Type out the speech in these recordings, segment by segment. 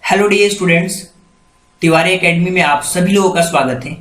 Hello dear students, Tiwari academy में आप सभी लोगों का स्वागत है।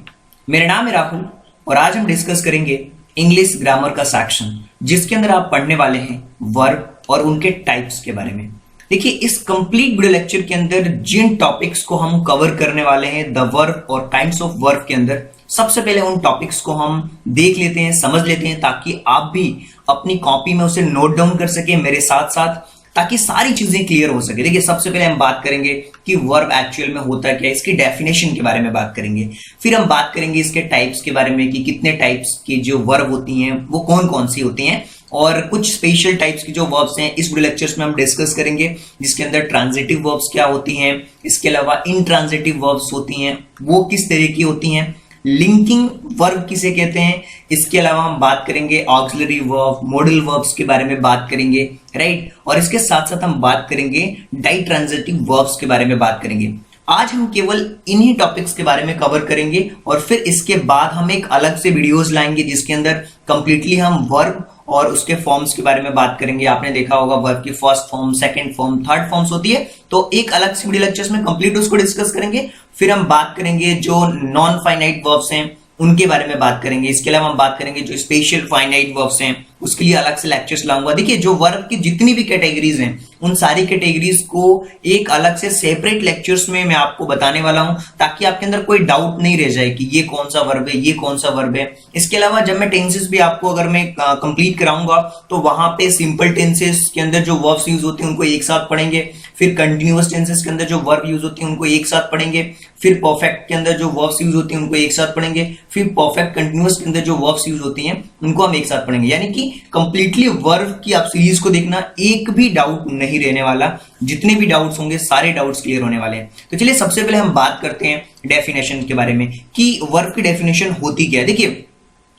मेरा नाम है राहुल और आज हम डिस्कस करेंगे इंग्लिश ग्रामर का सेक्शन जिसके अंदर आप पढ़ने वाले हैं वर्ब और उनके टाइप्स के बारे में। देखिए, इस कंप्लीट वीडियो लेक्चर के अंदर जिन टॉपिक्स को हम कवर करने वाले हैं द वर्ब और काइंड्स ऑफ वर्ब के अंदर, सबसे पहले उन टॉपिक्स को हम देख लेते हैं, समझ लेते हैं, ताकि आप भी अपनी कॉपी में उसे नोट डाउन कर सके मेरे साथ साथ, ताकि सारी चीजें क्लियर हो सके। देखिए, सबसे पहले हम बात करेंगे कि वर्ब एक्चुअल में होता क्या है, इसकी डेफिनेशन के बारे में बात करेंगे। फिर हम बात करेंगे इसके टाइप्स के बारे में कि कितने टाइप्स की जो वर्ब होती हैं वो कौन कौन सी होती हैं, और कुछ स्पेशल टाइप्स की जो वर्ब्स हैं इस वीडियो लेक्चर्स में हम डिस्कस करेंगे, जिसके अंदर ट्रांजिटिव वर्ब्स क्या होती हैं, इसके अलावा इंट्रांजिटिव वर्ब्स होती हैं वो किस तरह की होती हैं, लिंकिंग वर्ब किसे कहते हैं, इसके अलावा हम बात करेंगे ऑक्सिलरी वर्ब, मॉडल वर्ब्स के बारे में बात करेंगे, राइट। और इसके साथ साथ हम बात करेंगे डाइट्रांजिटिव वर्ब्स के बारे में बात करेंगे। आज हम केवल इन्हीं टॉपिक्स के बारे में कवर करेंगे और फिर इसके बाद हम एक अलग से वीडियोस लाएंगे जिसके अंदर कंप्लीटली हम वर्ब और उसके फॉर्म्स के बारे में बात करेंगे। आपने देखा होगा वर्ब की first form, second form, third forms होती है, तो एक अलग से वीडियो लेक्चर्स में कंप्लीट उसको डिस्कस करेंगे। फिर हम बात करेंगे जो नॉन फाइनाइट वर्ब्स हैं उनके बारे में बात करेंगे। इसके अलावा हम बात करेंगे जो स्पेशल फाइनाइट वर्ब्स हैं, उसके लिए अलग से लेक्चर्स लाऊंगा। देखिए, जो वर्ब की जितनी भी कैटेगरीज हैं उन सारी कैटेगरीज को एक अलग से सेपरेट लेक्चर्स में मैं आपको बताने वाला हूं, ताकि आपके अंदर कोई डाउट नहीं रह जाए कि ये कौन सा वर्ब है, ये कौन सा वर्ब है। इसके अलावा जब मैं टेंसेस भी आपको अगर मैं कंप्लीट कराऊंगा तो वहां पे सिंपल टेंसेस के अंदर जो वर्ब्स यूज होते हैं उनको एक साथ पढ़ेंगे, फिर कंटिन्यूअस टेंसेस के अंदर जो वर्ब यूज होती है उनको एक साथ पढ़ेंगे, फिर परफेक्ट के अंदर जो वर्ब्स यूज होती हैं उनको एक साथ पढ़ेंगे, फिर परफेक्ट कंटिन्यूअस के अंदर जो वर्ब्स यूज होती हैं उनको हम एक साथ पढ़ेंगे। यानी कि कंप्लीटली वर्ब की आप सीरीज को देखना, एक भी डाउट नहीं रहने वाला। जितने भी डाउट्स होंगे सारे डाउट्स क्लियर होने वाले हैं। तो चलिए सबसे पहले हम बात करते हैं डेफिनेशन के बारे में कि वर्ब की डेफिनेशन होती क्या है। देखिए,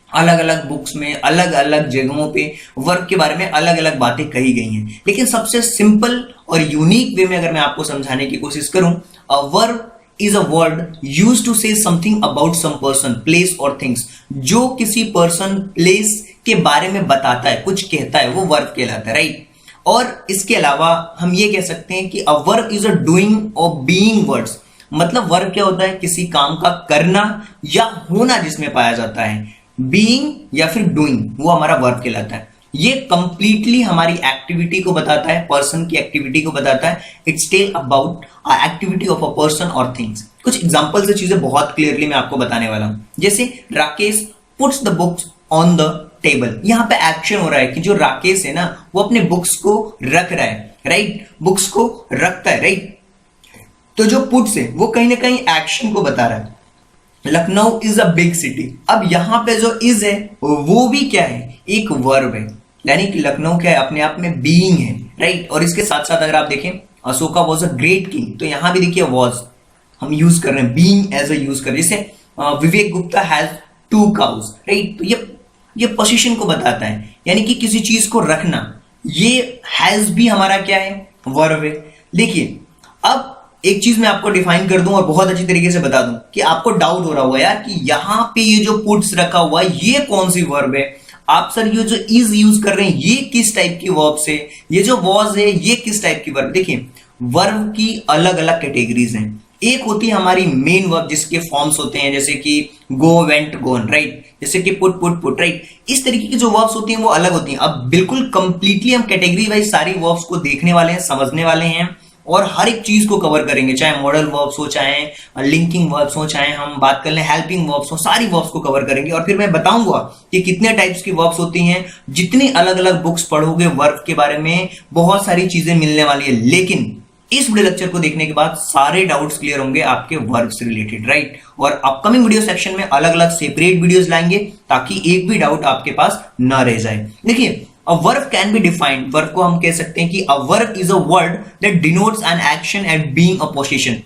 अलग अलग बुक्स में अलग अलग जगहों पे वर्ब के बारे में अलग अलग बातें कही गई हैं, लेकिन सबसे सिंपल और यूनिक वे में अगर मैं आपको समझाने की कोशिश करूं, a verb is a word used to say something about some person, place or things। जो किसी पर्सन, प्लेस के बारे में बताता है, कुछ कहता है, वो वर्ब कहलाता है, राइट। और इसके अलावा हम ये कह सकते हैं कि a verb is a doing और बीइंग वर्ड्स। मतलब वर्ब क्या होता है, किसी काम का करना या होना जिसमें पाया जाता है। बीइंग या फिर डूइंग वो हमारा वर्ब कहलाता है। ये कंप्लीटली हमारी एक्टिविटी को बताता है, पर्सन की एक्टिविटी को बताता है। It's tell about activity of a person और थिंग्स। कुछ एग्जांपल से चीजें बहुत क्लियरली मैं आपको बताने वाला हूं। जैसे Rakesh puts the books on the table. यहां पे एक्शन हो रहा है कि जो राकेश है ना वो अपने बुक्स को रख रहा है, राइट। बुक्स को रखता है, राइट। तो जो पुट्स है वो कहीं ना कहीं एक्शन को बता रहा है। Lucknow is a big city. अब यहां पे जो इज है वो भी क्या है, एक वर्ब है। यानी कि लखनऊ क्या है, अपने आप में बीइंग है, राइट। और इसके साथ साथ अगर आप देखें Ashoka was a great king, तो यहां भी देखिए वॉज हम यूज कर रहे हैं, बीइंग एज अ यूज कर रहे हैं। जैसे विवेक गुप्ता हैज 2 काउज, राइट। तो ये पोजीशन को बताता है, यानी कि किसी चीज को रखना। ये हैज भी हमारा क्या है, वर्ब है। देखिए, अब एक चीज मैं आपको डिफाइन कर दूं और बहुत अच्छी तरीके से बता दूं कि आपको डाउट हो रहा होगा यार कि यहां पे ये जो पुट्स रखा हुआ है ये कौन सी वर्ब है। आप सर ये जो इज यूज कर रहे हैं ये किस टाइप की वर्ब से, ये जो वॉज है ये किस टाइप की वर्ब। देखिए, वर्ब की अलग अलग कैटेगरीज हैं। एक होती है हमारी मेन वर्ब जिसके फॉर्म्स होते हैं, जैसे कि गो, वेंट, गोन, राइट। जैसे कि पुट, राइट। इस तरीके की जो वर्ब्स होती हैं वो अलग होती हैं। अब बिल्कुल कंप्लीटली हम कैटेगरी वाइज सारी वर्ब्स को देखने वाले हैं, समझने वाले हैं और हर एक चीज को कवर करेंगे, चाहे मॉडल वर्ब्स हो, चाहे लिंकिंग वर्ब्स हो, चाहे हम बात कर लें हेल्पिंग वर्ब्स हो, सारी वर्ब्स को कवर करेंगे। और फिर मैं बताऊंगा कि कितने टाइप्स की वर्ब्स होती हैं। जितनी अलग अलग बुक्स पढ़ोगे वर्ब के बारे में बहुत सारी चीजें मिलने वाली है, लेकिन इस वीडियो लेक्चर को देखने के बाद सारे डाउट्स क्लियर होंगे आपके वर्ब से रिलेटेड, राइट। और अपकमिंग वीडियो सेक्शन में अलग अलग सेपरेट वीडियोस लाएंगे ताकि एक भी डाउट आपके पास ना रह जाए। देखिए, A verb can be defined, verb को हम कह सकते हैं कि a verb is a word that denotes an action and being a position।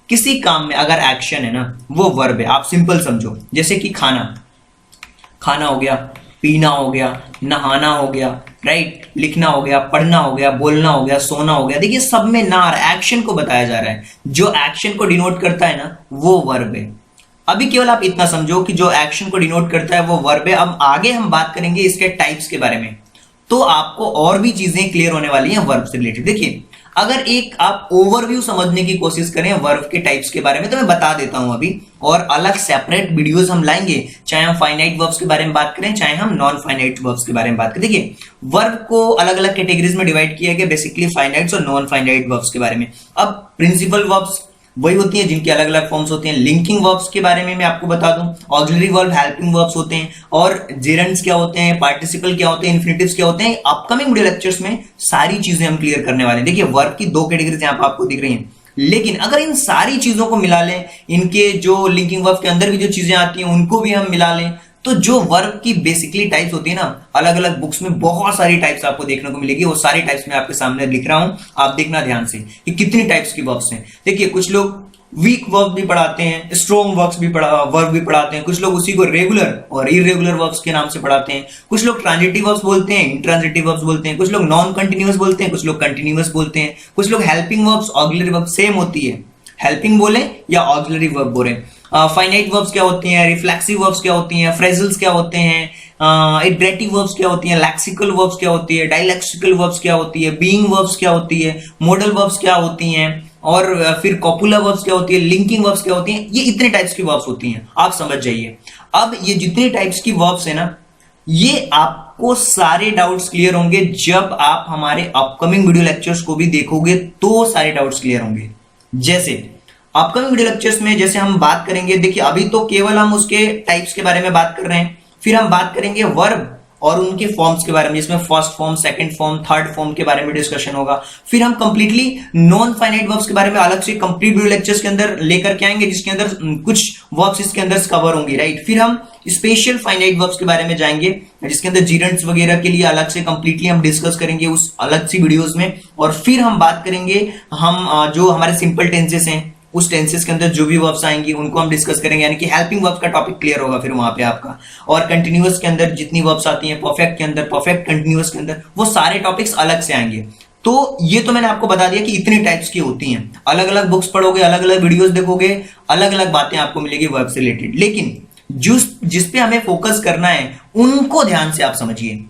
किसी काम में अगर एक्शन है ना वो वर्ब है। आप सिंपल समझो, जैसे कि खाना हो गया, पीना हो गया, नहाना हो गया, राइट। लिखना हो गया, पढ़ना हो गया, बोलना हो गया, सोना हो गया। देखिए, सब में ना एक्शन को बताया जा रहा है। जो एक्शन को डिनोट करता है ना वो वर्ब है। अभी केवल आप इतना समझो कि जो एक्शन को डिनोट करता है वो वर्ब है। अब आगे हम बात करेंगे इसके टाइप्स के बारे में, तो आपको और भी चीजें क्लियर होने वाली हैं वर्ब से रिलेटेड। देखिए, अगर एक आप ओवरव्यू समझने की कोशिश करें वर्ब के टाइप्स के बारे में तो मैं बता देता हूं अभी, और अलग सेपरेट वीडियोस हम लाएंगे, चाहे हम फाइनाइट वर्ब्स के बारे में बात करें चाहे हम नॉन फाइनाइट वर्ब्स के बारे में बात करें। देखिए वर्ब को अलग अलग कैटेगरीज में डिवाइड किया गया, बेसिकली फाइनाइट्स और नॉन फाइनाइट वर्ब्स के बारे में। अब प्रिंसिपल वर्ब्स वही होती हैं जिनकी अलग अलग फॉर्म्स होती हैं। लिंकिंग वर्ब्स के बारे में मैं आपको बता दूं, ऑक्सिलरी वर्ब हेल्पिंग वर्ब्स होते हैं, और जेरंड्स क्या होते हैं, पार्टिसिपल क्या होते हैं, इन्फिनिटिव्स क्या होते हैं। अपकमिंग वीडियो लेक्चर्स में सारी चीजें हम क्लियर करने वाले हैं। देखिए वर्ब की 2 कैटेगरीज यहां पर आपको दिख रही हैं, लेकिन अगर इन सारी चीजों को मिला लें, इनके जो लिंकिंग वर्ब के अंदर भी जो चीजें आती हैं उनको भी हम मिला लें, तो जो वर्ब की बेसिकली टाइप्स होती है ना, अलग अलग बुक्स में बहुत सारी टाइप्स आपको देखने को मिलेगी। वो सारी टाइप्स मैं आपके सामने लिख रहा हूं, आप देखना ध्यान से कि कितनी टाइप्स की वर्ब्स हैं। देखिए कुछ लोग वीक वर्ब भी पढ़ाते हैं, स्ट्रॉन्ग वर्ब्स भी वर्ब भी पढ़ाते हैं, कुछ लोग उसी को रेगुलर और इरेगुलर वर्ब्स के नाम से पढ़ाते हैं, कुछ लोग ट्रांजिटिव वर्ब्स बोलते हैं, इंट्रांजिटिव वर्ब्स बोलते हैं, कुछ लोग नॉन कंटिन्यूअस बोलते हैं, कुछ लोग कंटिन्यूअस बोलते हैं, कुछ लोग helping verbs, auxiliary verb same होती है, हेल्पिंग बोले या ऑक्सिलरी वर्ब बोले। फाइनाइट वर्ब्स क्या होती हैं, रिफ्लेक्सिव वर्ब्स क्या होती हैं, फ्रेजल्स क्या होते हैं, इटरेटिव वर्ब्स क्या होती हैं, लेक्सिकल वर्ब्स क्या होती है, डायलेक्सिकल वर्ब्स क्या होती है, बीइंग वर्ब्स क्या होती है, मॉडल वर्ब्स क्या होती हैं, और फिर कॉपुलर वर्ब्स क्या होती है, लिंकिंग वर्ब्स क्या होती हैं। ये इतने टाइप्स की वर्ब्स होती हैं, आप समझ जाइए। अब ये जितने टाइप्स की वर्ब्स है ना, ये आपको सारे डाउट्स क्लियर होंगे जब आप हमारे अपकमिंग वीडियो लेक्चर्स को भी देखोगे, तो सारे डाउट्स क्लियर होंगे। जैसे अपकमिंग वीडियो लेक्चर्स में जैसे हम बात करेंगे, देखिए अभी तो केवल हम उसके टाइप्स के बारे में बात कर रहे हैं, फिर हम बात करेंगे वर्ब और उनके फॉर्म्स के बारे में, जिसमें first form, second form, third form के बारे में डिस्कशन होगा। फिर हम कंप्लीटली नॉन फाइनाइट वर्ब्स के बारे में अलग से कंप्लीट वीडियो लेक्चर्स के अंदर लेकर के आएंगे, जिसके अंदर कुछ वर्ब्स इसके अंदर कवर होंगी, राइट। फिर हम स्पेशल फाइनाइट वर्ब्स के बारे में जाएंगे, जिसके अंदर जीरेंट्स वगैरह के लिए अलग से कंप्लीटली हम डिस्कस करेंगे उस अलग सी वीडियोस में। और फिर हम बात करेंगे हम जो हमारे सिंपल टेंसेस हैं, उस टेंसेस के अंदर जो भी वर्ब्स आएंगी उनको हम डिस्कस करेंगे, यानी कि हेल्पिंग वर्ब्स का टॉपिक क्लियर होगा फिर वहां पे आपका। और कंटिन्यूअस के अंदर जितनी वर्ब्स आती हैं, परफेक्ट के अंदर, परफेक्ट कंटिन्यूअस के अंदर, वो सारे टॉपिक्स अलग से आएंगे। तो ये तो मैंने आपको बता दिया कि इतनी टाइप्स की होती हैं। अलग अलग बुक्स पढ़ोगे, अलग अलग वीडियोस देखोगे, अलग अलग बातें आपको मिलेगी वर्ब से रिलेटेड, लेकिन जिस पे हमें फोकस करना है उनको ध्यान से आप समझिए।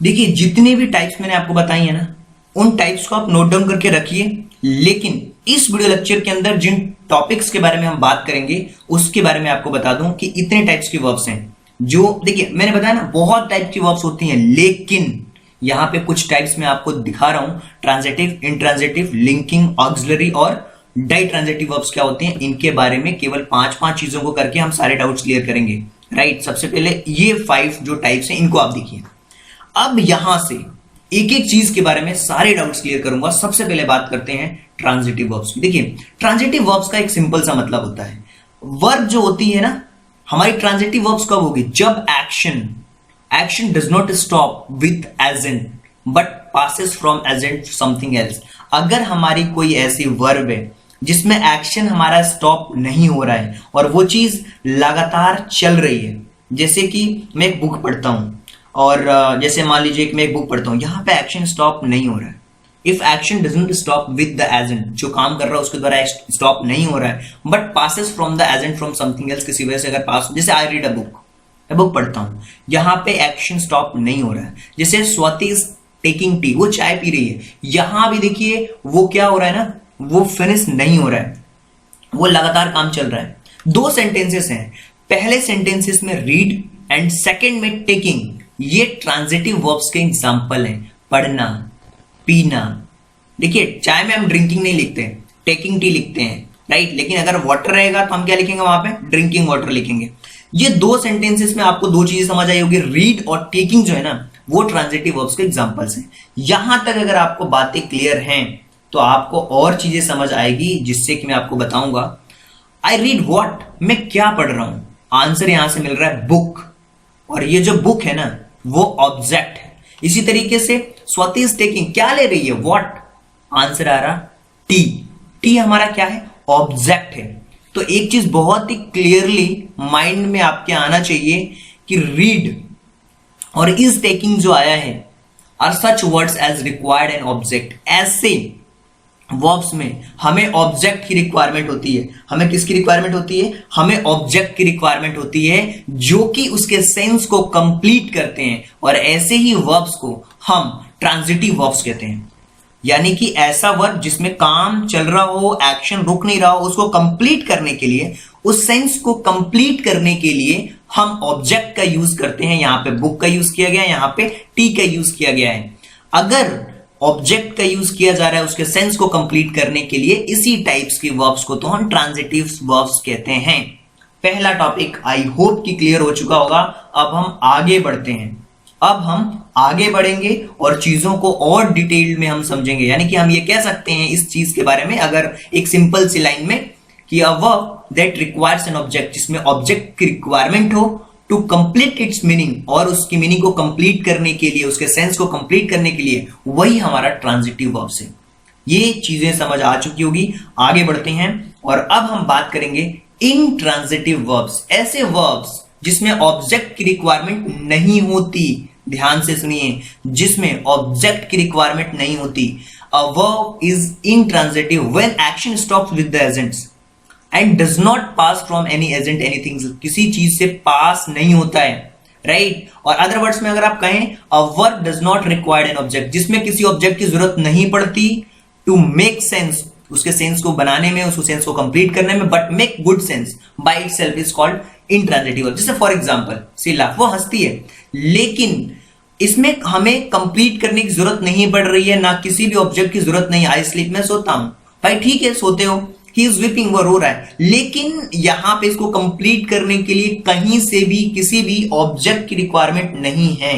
देखिए जितने भी टाइप्स मैंने आपको बताई है ना, उन टाइप्स को आप नोट डाउन करके रखिए, लेकिन इस वीडियो लेक्चर के अंदर जिन टॉपिक्स के बारे में हम बात करेंगे उसके बारे में आपको बता दूं कि इतने टाइप्स की वर्ब्स हैं। जो देखिए मैंने बताया ना, बहुत टाइप की वर्ब्स होती हैं, लेकिन यहां पे कुछ टाइप्स मैं आपको दिखा रहा हूं, ट्रांजिटिव, इंट्रांजिटिव, लिंकिंग, ऑक्सिलरी और डाई ट्रांजिटिव वर्ब्स क्या होते हैं, इनके बारे में केवल 5 चीजों को करके हम सारे डाउट्स क्लियर करेंगे, राइट। सबसे पहले ये 5 जो टाइप्स हैं इनको आप देखिए। अब यहां से एक एक चीज के बारे में सारे डाउट्स क्लियर करूंगा। सबसे पहले बात करते हैं ट्रांजिटिव वर्ब्स की। देखिए ट्रांजिटिव वर्ब्स का एक सिंपल सा मतलब होता है, वर्ब जो होती है ना हमारी, ट्रांजिटिव वर्ब्स कब होगी, जब action does not stop with agent but passes from agent to something else. अगर हमारी कोई ऐसी वर्ब है जिसमें एक्शन हमारा स्टॉप नहीं हो रहा है और वो चीज लगातार चल रही है, जैसे कि मैं एक बुक पढ़ता हूं और जैसे मान लीजिए कि मैं एक बुक पढ़ता हूं, यहां पे एक्शन स्टॉप नहीं हो रहा है। If action doesn't stop with the agent, जो काम कर रहा है उसके द्वारा स्टॉप नहीं हो रहा है, but passes from the agent from something else, किसी वजह से अगर पास, जैसे आई रीड अ बुक, मैं बुक पढ़ता हूं, यहां पे एक्शन स्टॉप नहीं हो रहा है। जैसे स्वाति इज टेकिंग टी, वो चाय पी रही है, यहां भी देखिए वो क्या हो रहा है ना, वो फिनिश नहीं हो रहा है, वो लगातार काम चल रहा है। 2 सेंटेंसेस हैं, पहले सेंटेंसेस में रीड एंड सेकेंड में टेकिंग, ये ट्रांजिटिव वर्ब्स के एग्जाम्पल हैं, पढ़ना, पीना। देखिए चाय में हम ड्रिंकिंग नहीं लिखते, टेकिंग टी लिखते हैं, राइट। लेकिन अगर वाटर रहेगा तो हम क्या लिखेंगे वहां पे, ड्रिंकिंग वाटर लिखेंगे। ये 2 सेंटेंसेस में आपको 2 चीजें समझ आई होगी, रीड और टेकिंग जो है ना, वो ट्रांजिटिव वर्ब्स के एग्जाम्पल्स हैं। यहां तक अगर आपको बातें क्लियर हैं तो आपको और चीजें समझ आएगी, जिससे कि मैं आपको बताऊंगा। आई रीड व्हाट, मैं क्या पढ़ रहा हूं, आंसर यहां से मिल रहा है बुक, और ये जो बुक है ना वो ऑब्जेक्ट है। इसी तरीके से स्वाति इज टेकिंग, क्या ले रही है, व्हाट, आंसर आ रहा टी, टी हमारा क्या है, ऑब्जेक्ट है। तो एक चीज बहुत ही क्लियरली माइंड में आपके आना चाहिए कि रीड और इज टेकिंग जो आया है are such words as required an object. ऐसे वर्ब्स में हमें ऑब्जेक्ट की रिक्वायरमेंट होती है। हमें किसकी रिक्वायरमेंट होती है, हमें ऑब्जेक्ट की रिक्वायरमेंट होती है, जो कि उसके सेंस को कंप्लीट करते हैं, और ऐसे ही वर्ब्स को हम ट्रांजिटिव वर्ब्स कहते हैं। यानी कि ऐसा वर्ब जिसमें काम चल रहा हो, एक्शन रुक नहीं रहा हो, उसको कंप्लीट करने के लिए, उस सेंस को कंप्लीट करने के लिए हम ऑब्जेक्ट का यूज करते हैं। यहां पे बुक का यूज किया गया है, यहां पे टी का यूज किया गया है। अगर ऑब्जेक्ट का यूज किया जा रहा है उसके सेंस को कंप्लीट करने के लिए, इसी टाइप्स की वर्ब्स को तो हम ट्रांजिटिव वर्ब्स कहते हैं। पहला टॉपिक आई होप कि क्लियर हो चुका होगा। अब हम आगे बढ़ते हैं। अब हम आगे बढ़ेंगे और चीजों को और डिटेल में हम समझेंगे। यानी कि हम ये कह सकते हैं इस चीज के बारे में, अगर एक सिंपल सी लाइन में, कि a verb that requires an object, जिसमें ऑब्जेक्ट की रिक्वायरमेंट हो टू कंप्लीट इट्स मीनिंग, और उसकी मीनिंग को कंप्लीट करने के लिए, उसके सेंस को कंप्लीट करने के लिए, वही हमारा ट्रांजिटिव वर्ब्स है। ये चीजें समझ आ चुकी होगी। आगे बढ़ते हैं और अब हम बात करेंगे इंट्रांजिटिव वर्ब्स, ऐसे वर्ब्स जिसमें ऑब्जेक्ट की रिक्वायरमेंट नहीं होती। ध्यान से सुनिए, जिसमें ऑब्जेक्ट की रिक्वायरमेंट नहीं होती। A verb is intransitive when action stops with the agents and does not pass from any agent anything, किसी चीज से पास नहीं होता है, राइट। और अदर वर्ड्स में अगर आप कहें, a verb does not require an object, जिसमें किसी ऑब्जेक्ट की जरूरत नहीं पड़ती टू मेक सेंस, उसके सेंस को बनाने में, उसके सेंस को कंप्लीट करने में, but make good sense by itself is called intransitive. जैसे फॉर एग्जांपल सी लाफ, वो हंसती है, लेकिन इसमें हमें कंप्लीट करने की जरूरत नहीं पड़ रही है, ना किसी भी ऑब्जेक्ट की जरूरत नहीं। आई स्लीप, मैं सोता हूं। भाई ठीक है, सोते हो। ही इज वीपिंग, वो रो रहा है, लेकिन यहां पे इसको कंप्लीट करने के लिए कहीं से भी किसी भी ऑब्जेक्ट की रिक्वायरमेंट नहीं है।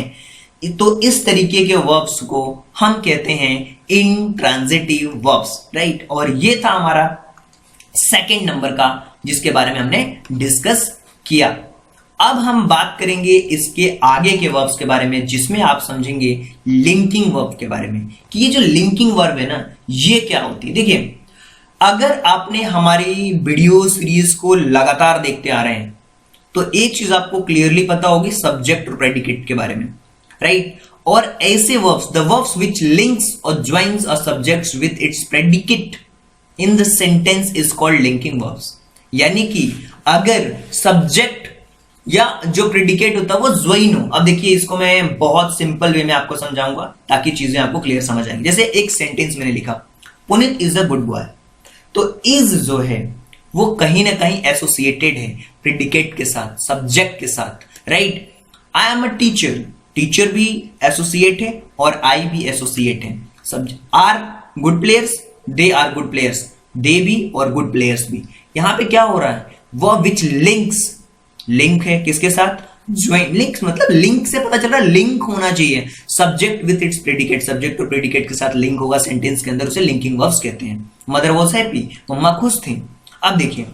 तो इस तरीके के वर्ब्स को हम कहते हैं इंट्रांजिटिव वर्ब्स, राइट। और ये था हमारा सेकेंड नंबर का, जिसके बारे में हमने डिस्कस किया। अब हम बात करेंगे इसके आगे के वर्ब्स के बारे में, जिसमें आप समझेंगे लिंकिंग वर्ब के बारे में, कि ये जो लिंकिंग वर्ब है ना, ये क्या होती है। देखिए, अगर आपने हमारी वीडियो सीरीज को लगातार देखते आ रहे हैं, तो एक चीज आपको क्लियरली पता होगी सब्जेक्ट और प्रेडिकेट के बारे में, राइट। और ऐसे verbs, the verbs which links और joins a subject with its predicate in the sentence is called linking verbs. यानी कि अगर सब्जेक्ट या जो प्रेडिकेट होता है वो ज्वाइन हो। अब देखिए, इसको मैं बहुत सिंपल वे में आपको समझाऊंगा ताकि चीजें आपको क्लियर समझ आएंगी। जैसे एक सेंटेंस मैंने लिखा, Puneet is a good boy, तो इज जो है वो कहीं ना कहीं एसोसिएटेड है प्रेडिकेट के साथ, सब्जेक्ट के साथ, right. I am a teacher, teacher भी एसोसिएट है और आई भी एसोसिएट है। Are good players, they are good players, they भी और गुड प्लेयर्स भी। यहां पे क्या हो रहा है, वो विच लिंक्स, लिंक है किसके साथ, ज्वाइन। लिंक्स मतलब लिंक से पता चल रहा है लिंक होना चाहिए, subject with its predicate, subject और प्रेडिकेट के साथ लिंक होगा सेंटेंस के अंदर, उसे लिंकिंग वर्ब्स कहते हैं। मदर वाज हैप्पी, मम्मा खुश थी। अब देखिए,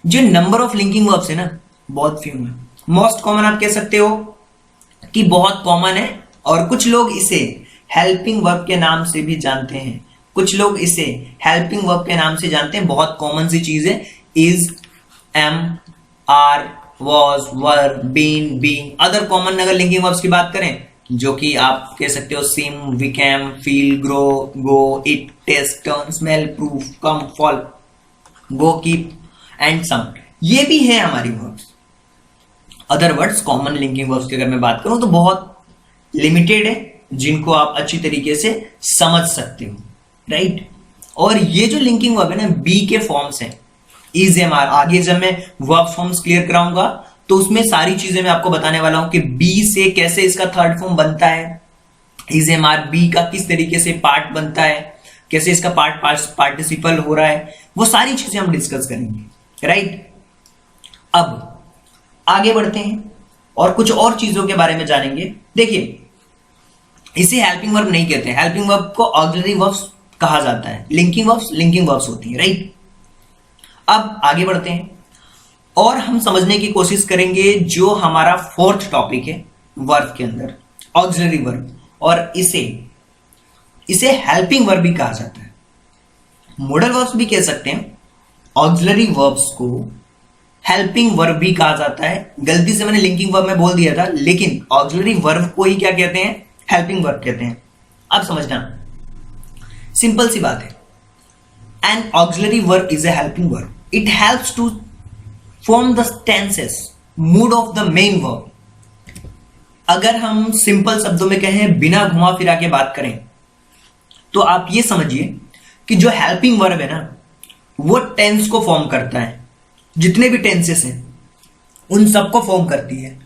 जो नंबर ऑफ लिंकिंग वर्ब्स है ना, बहुत फ्यू है। मोस्ट कॉमन आप कह सकते हो कि बहुत कॉमन है, और कुछ लोग इसे हेल्पिंग वर्ब के नाम से भी जानते हैं। कुछ लोग इसे हेल्पिंग वर्ब के नाम से जानते हैं। बहुत कॉमन सी चीज है, is, am, are, was, were, been, being. Other common अगर लिंकिंग वर्ब्स की बात करें, जो कि आप कह सकते हो seem, became, feel, grow, go, it, taste, turn, smell, proof, come, fall, go, keep and some, ये भी है हमारी verbs. Other words common linking verbs की अगर मैं बात करूं तो बहुत लिमिटेड है, जिनको आप अच्छी तरीके से समझ सकते हो, राइट। और ये जो लिंकिंग वर्ब है ना, बी के फॉर्म्स हैं, इज, एम, आर। आगे जब मैं वर्ब फॉर्म्स क्लियर कराऊंगा तो उसमें सारी चीजें मैं आपको बताने वाला हूं कि बी से कैसे इसका थर्ड फॉर्म बनता है, इज, एम, आर, बी का किस तरीके से पार्ट बनता है, कैसे इसका पार्टिसिपल हो रहा है, वो सारी चीजें हम डिस्कस करेंगे, राइट। अब आगे बढ़ते हैं और कुछ और चीजों के बारे में जानेंगे। देखिए, इसे हेल्पिंग वर्ब नहीं कहते हैं, हेल्पिंग वर्ब को ऑक्सिलरी वर्ब्स कहा जाता है। लिंकिंग वर्ब्स होती है, राइट। अब आगे बढ़ते हैं और हम समझने की कोशिश करेंगे जो हमारा फोर्थ टॉपिक है वर्ब के अंदर, ऑक्सिलरी वर्ब। और इसे हेल्पिंग वर्ब भी कहा जाता है, मॉडल वर्ब्स भी कह सकते हैं। ऑक्सिलरी वर्ब्स को हेल्पिंग वर्ब भी कहा जाता है। गलती से मैंने लिंकिंग वर्ब में बोल दिया था, लेकिन ऑक्सिलरी वर्ब को ही क्या कहते हैं, हेल्पिंग वर्ब कहते हैं। अब समझना, सिंपल सी बात है। An auxiliary verb is a helping verb. It helps to form the tenses, mood of the main verb. अगर हम सिंपल शब्दों में कहें, बिना घुमा फिरा के बात करें, तो आप ये समझिए कि जो हेल्पिंग वर्ब है ना, वो टेंस को फॉर्म करता है। जितने भी टेंसेस हैं उन सबको फॉर्म करती है।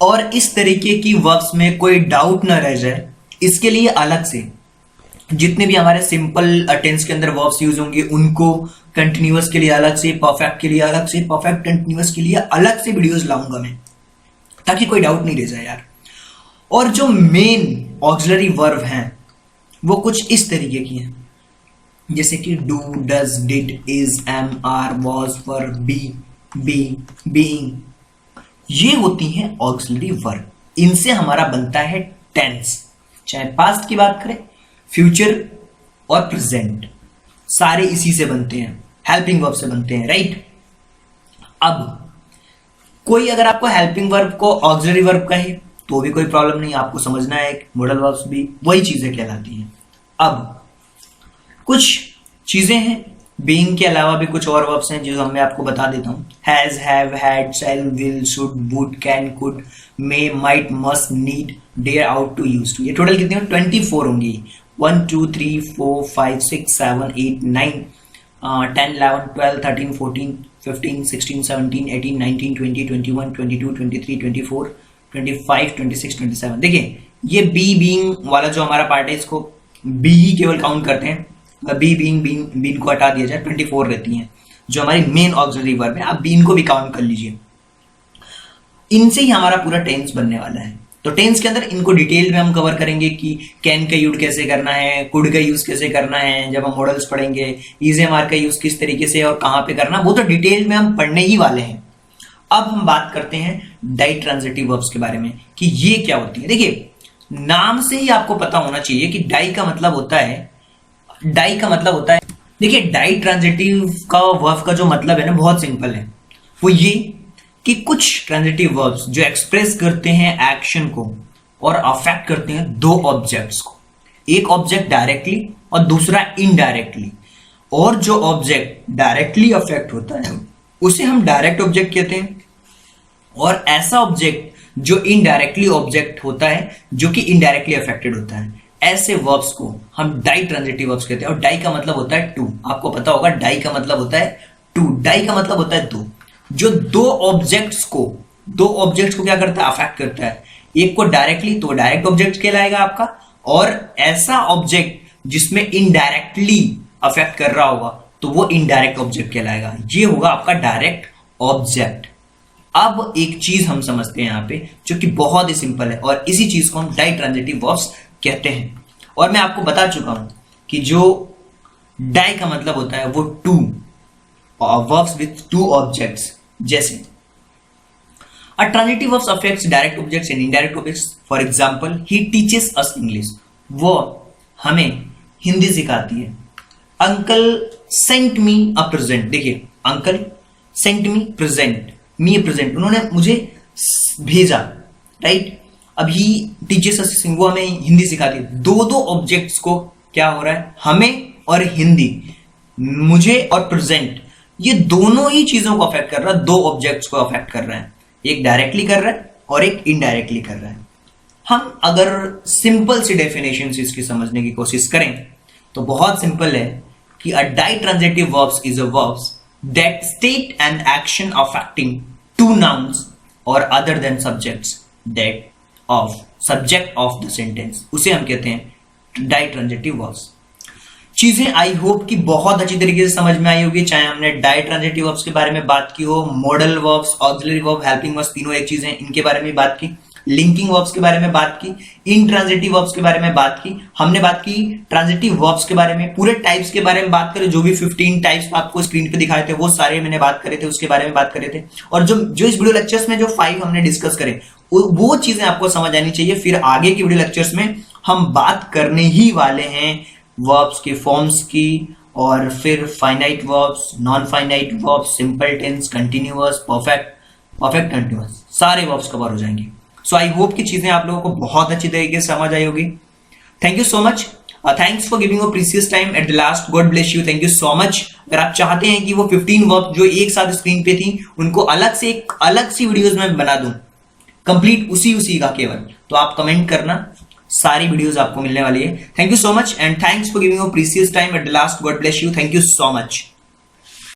और इस तरीके की वर्ब्स में कोई डाउट ना रह जाए, इसके लिए अलग से जितने भी हमारे सिंपल टेंस के अंदर वर्ब्स यूज होंगे उनको, कंटिन्यूअस के लिए अलग से, परफेक्ट के लिए अलग से, परफेक्ट कंटिन्यूअस के लिए अलग से वीडियोस लाऊंगा मैं, ताकि कोई डाउट नहीं रह जाए यार। और जो मेन ऑक्सिलरी वर्ब हैं वो कुछ इस तरीके की हैं, जैसे कि do, does, did, is, am, are, was, were, be, being, ये होती हैं ऑक्सिलरी वर्ब। इनसे हमारा बनता है टेंस, चाहे पास्ट की बात करें, फ्यूचर और प्रेजेंट, सारे इसी से बनते हैं, हेल्पिंग वर्ब से बनते हैं, राइट। अब कोई अगर आपको हेल्पिंग वर्ब को ऑक्सिलरी वर्ब कहे तो भी कोई प्रॉब्लम नहीं, आपको समझना है मॉडल वर्ब्स भी वही चीजें कहलाती हैं। अब कुछ चीजें हैं, बीइंग के अलावा भी कुछ और वर्ब्स हैं जो मैं आपको बता देता हूं। Has, have, had, shall, will, should, would, can, could, may, might, must, need, dare, ought to, use to. ये टोटल कितनी होंगी? 24 होंगी। 1 2 3 4 5 6 7 8 9 10 11 12 13 14 15 16 17 18 19 20 21 22 23 24 25 26 27। देखिए ये बी बीइंग वाला जो हमारा पार्ट है, इसको बी ही केवल काउंट करते हैं। बी बीइंग बीन को हटा दिया जाए, 24 रहती हैं जो हमारी मेन ऑक्सिलरी वर्ब है। आप बीन को भी काउंट कर लीजिए। इनसे ही हमारा पूरा टेंस बनने वाला है। तो टेंस के अंदर इनको डिटेल में हम कवर करेंगे कि कैन का यूज कैसे करना है, कुड का यूज कैसे करना है, जब हम मॉडल्स पढ़ेंगे इज एम आर का यूज किस तरीके से और कहां पे करना, वो तो डिटेल में हम पढ़ने ही वाले हैं। अब हम बात करते हैं डाई ट्रांजिटिव वर्ब्स के बारे में कि ये क्या होती है। देखिए नाम से ही आपको पता होना चाहिए कि डाई का मतलब होता है, देखिए डाई ट्रांजिटिव का वर्ब का जो मतलब है ना, बहुत सिंपल है। वो ये कि कुछ ट्रांजिटिव वर्ब्स जो एक्सप्रेस करते हैं एक्शन को और अफेक्ट करते हैं दो ऑब्जेक्ट्स को, एक ऑब्जेक्ट डायरेक्टली और दूसरा इनडायरेक्टली। और जो ऑब्जेक्ट डायरेक्टली अफेक्ट होता है उसे हम डायरेक्ट ऑब्जेक्ट कहते हैं, और ऐसा ऑब्जेक्ट जो इनडायरेक्टली ऑब्जेक्ट होता है, जो कि इनडायरेक्टली अफेक्टेड होता है, ऐसे वर्ब्स को हम डाई ट्रांजिटिव वर्ब्स कहते हैं। और डाई का मतलब होता है टू। आपको पता होगा डाई का मतलब होता है टू, डाई का मतलब होता है दो। जो दो ऑब्जेक्ट्स को क्या करता है? अफेक्ट करता है। एक को डायरेक्टली तो डायरेक्ट ऑब्जेक्ट कहलाएगा आपका, और ऐसा ऑब्जेक्ट जिसमें इनडायरेक्टली अफेक्ट कर रहा होगा तो वो इनडायरेक्ट ऑब्जेक्ट कहलाएगा। ये होगा आपका डायरेक्ट ऑब्जेक्ट। अब एक चीज हम समझते हैं यहां पे जो कि बहुत ही सिंपल है, और इसी चीज को हम डाई ट्रांजिटिव वर्ब्स कहते हैं। और मैं आपको बता चुका हूं कि जो डाई का मतलब होता है वो two, verbs with two objects. जैसे a transitive verbs affects direct objects and indirect objects. For example he teaches us English, वो हमें हिंदी सिखाती है। Uncle sent me a present, देखिए uncle sent me present, me present, उन्होंने मुझे भेजा, right. अभी टीचर्स असिस्टेंट वो हमें हिंदी सिखाती है। दो दो ऑब्जेक्ट्स को क्या हो रहा है, हमें और हिंदी, मुझे और प्रेजेंट, ये दोनों ही चीजों को अफेक्ट कर रहा है, दो ऑब्जेक्ट्स को अफेक्ट कर रहा है। एक डायरेक्टली कर रहा है और एक इनडायरेक्टली कर रहा है। हम अगर सिंपल सी डेफिनेशन से इसकी समझने की कोशिश करें तो बहुत सिंपल है कि a ditransitive verbs is a verbs that state an action affecting two nouns और other than subjects that of subject of the sentence, उसे हम कहते हैं डाई ट्रांजिटिव वर्ब्स। चीजें आई होप कि बहुत अच्छी तरीके से समझ में आई होगी, चाहे हमने डाई ट्रांजिटिव वर्ब्स के बारे में बात की हो, modal verbs, auxiliary verb, helping verbs, तीनों एक चीजें, इनके बारे में बात की, लिंकिंग वर्ब्स के बारे में बात की, इनट्रांजिटिव वर्ब्स के बारे में बात की, हमने बात की ट्रांजिटिव वर्ब्स के बारे में, पूरे टाइप्स के बारे में बात करें, जो भी 15 टाइप्स आपको स्क्रीन पे दिखाए थे वो सारे मैंने बात करे थे, उसके बारे में बात करे थे। और जो इस वीडियो लेक्चर्स में जो 5 हमने डिस्कस करे वो चीजें आपको समझ आनी चाहिए। फिर आगे की वीडियो लेक्चर्स में हम बात करने ही वाले हैं वर्ब्स के फॉर्म्स की, और फिर finite verbs, non finite verbs, simple tense, continuous, perfect continuous, सारे वर्ब्स कवर हो जाएंगे। सो आई होप की चीजें आप लोगों को बहुत अच्छी तरीके से समझ आई होगी। Thank you so much, thanks for giving a precious time at the last, God bless you, thank you so much. अगर आप चाहते हैं कि वो 15 वर्ब्स जो एक साथ स्क्रीन पे थी उनको अलग से एक अलग सी वीडियोस में बना दूं कंप्लीट उसी का केवल, तो आप कमेंट करना, सारी वीडियोस आपको मिलने वाली है। Thank you so much and thanks for giving your precious time at the last. God bless you. Thank you so much.